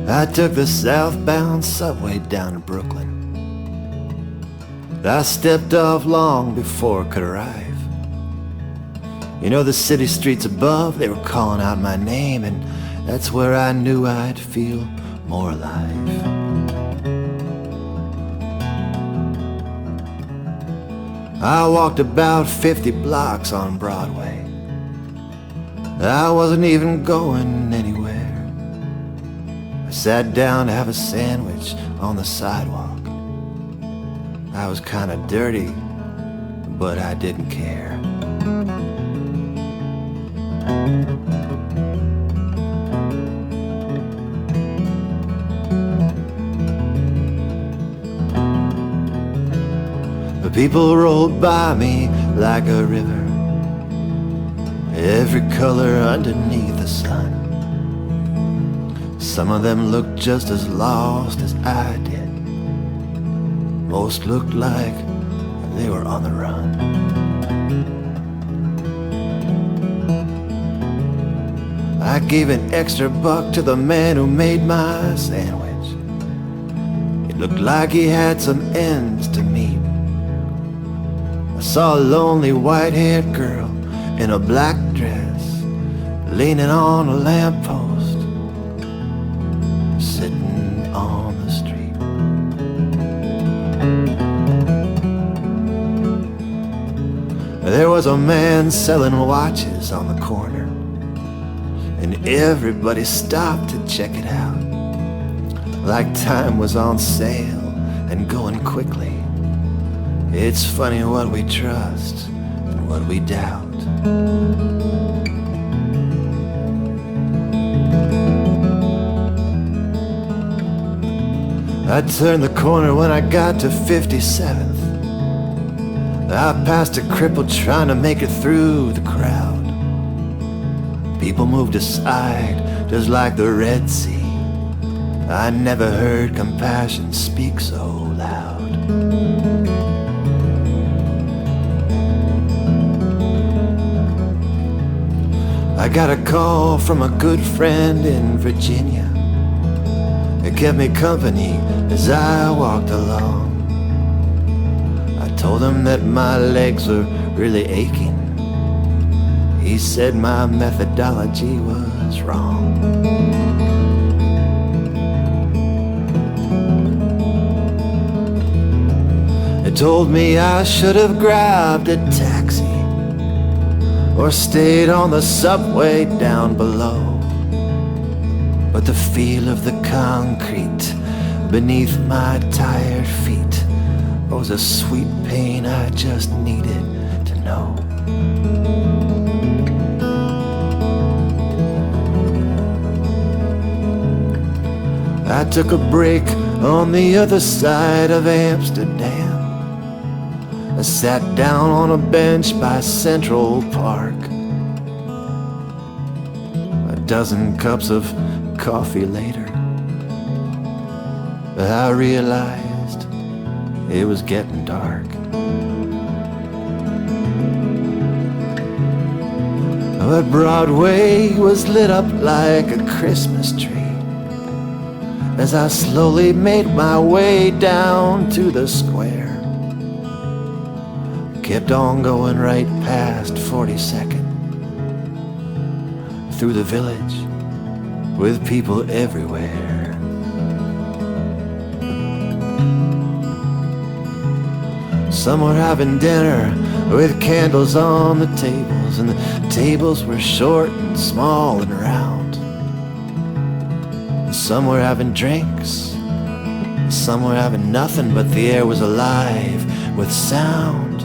I took the southbound subway down to Brooklyn. I stepped off long before it could arrive. You know, the city streets above, they were calling out my name, and that's where I knew I'd feel more alive. I walked about 50 blocks on Broadway. I wasn't even going anywhere. I sat down to have a sandwich on the sidewalk. I was kind of dirty, but I didn't care. The people rolled by me like a river, every color underneath the sun. Some of them looked just as lost as I did. Most looked like they were on the run. I gave an extra buck to the man who made my sandwich. It looked like he had some ends to meet. I saw a lonely white-haired girl in a black dress leaning on a lamppost, sitting on the street. There was a man selling watches on the corner, and everybody stopped to check it out, like time was on sale and going quickly. It's funny what we trust and what we doubt. I turned the corner when I got to 57th. I passed a cripple trying to make it through the crowd. People moved aside just like the Red Sea. I never heard compassion speak so loud. I got a call from a good friend in Virginia. It kept me company as I walked along. I told him that my legs were really aching. He said my methodology was wrong. He told me I should have grabbed a taxi or stayed on the subway down below. But the feel of the concrete beneath my tired feet was a sweet pain I just needed to know. I took a break on the other side of Amsterdam. I sat down on a bench by Central Park. A dozen cups of coffee later, I realized it was getting dark. But Broadway was lit up like a Christmas tree as I slowly made my way down to the square. Kept on going right past 42nd, through the village with people everywhere. Some were having dinner with candles on the tables, and the tables were short and small and round. And some were having drinks, and some were having nothing, but the air was alive with sound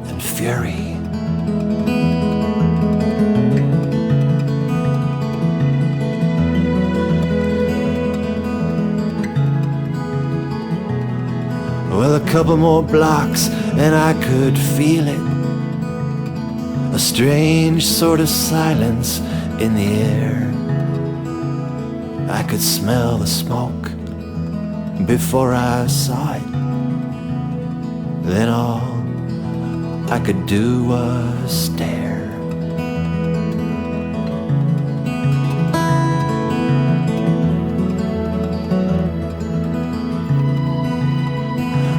and fury. Well, a couple more blocks and I could feel it, a strange sort of silence in the air. I could smell the smoke before I saw it. Then all I could do was stare.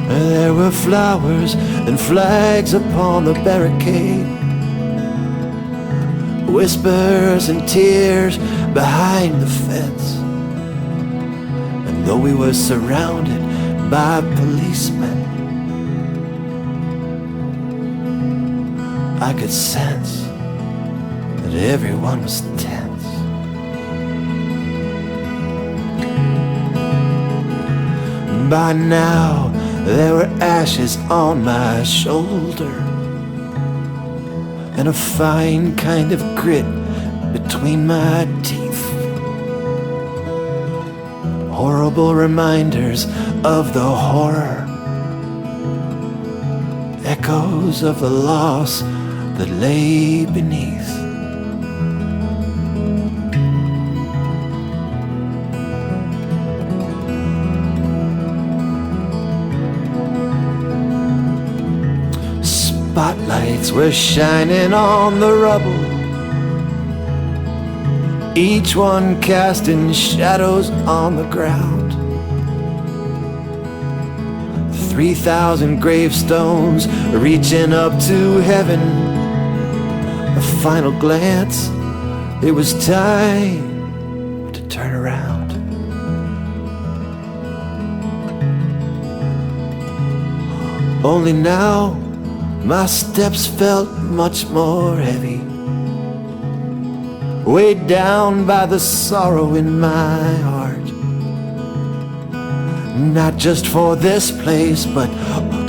There were flowers and flags upon the barricade, whispers and tears behind the fence. And though we were surrounded by policemen, I could sense that everyone was tense. By now, there were ashes on my shoulder and a fine kind of grit between my teeth. Horrible reminders of the horror, echoes of the loss that lay beneath. Spotlights were shining on the rubble, each one casting shadows on the ground. 3,000 gravestones reaching up to heaven. A final glance, it was time to turn around. Only now my steps felt much more heavy, weighed down by the sorrow in my heart. Not just for this place, but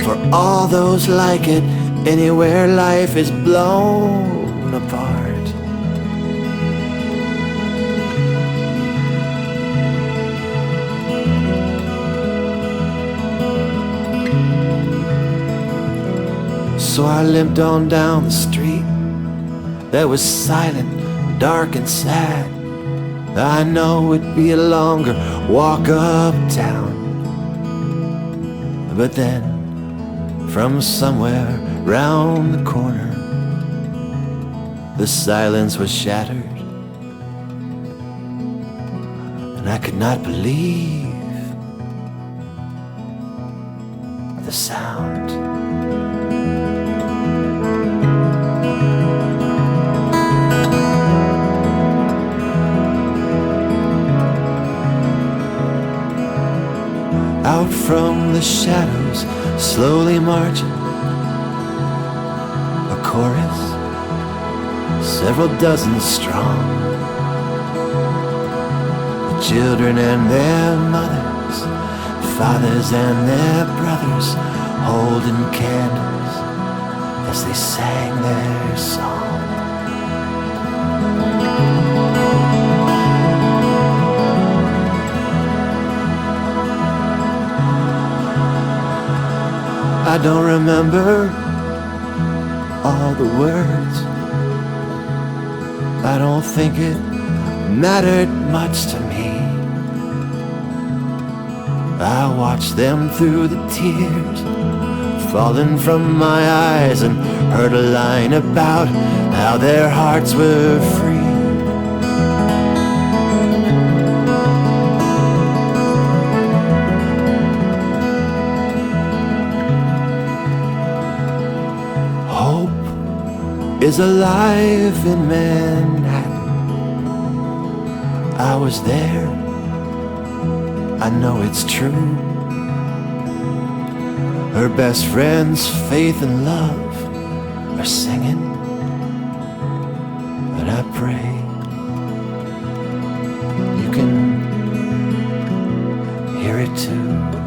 for all those like it, anywhere life is blown apart. So I limped on down the street that was silent, dark and sad. I know it'd be a longer walk uptown, but then from somewhere round the corner, the silence was shattered, and I could not believe the sound. Out from the shadows, slowly marching, a chorus, several dozen strong. The children and their mothers, fathers and their brothers, holding candles as they sang their song. I don't remember all the words. I don't think it mattered much to me. I watched them through the tears falling from my eyes, and heard a line about how their hearts were free. Is alive in Manhattan. I was there, I know it's true. Her best friends, Faith and Love, are singing, and I pray you can hear it too.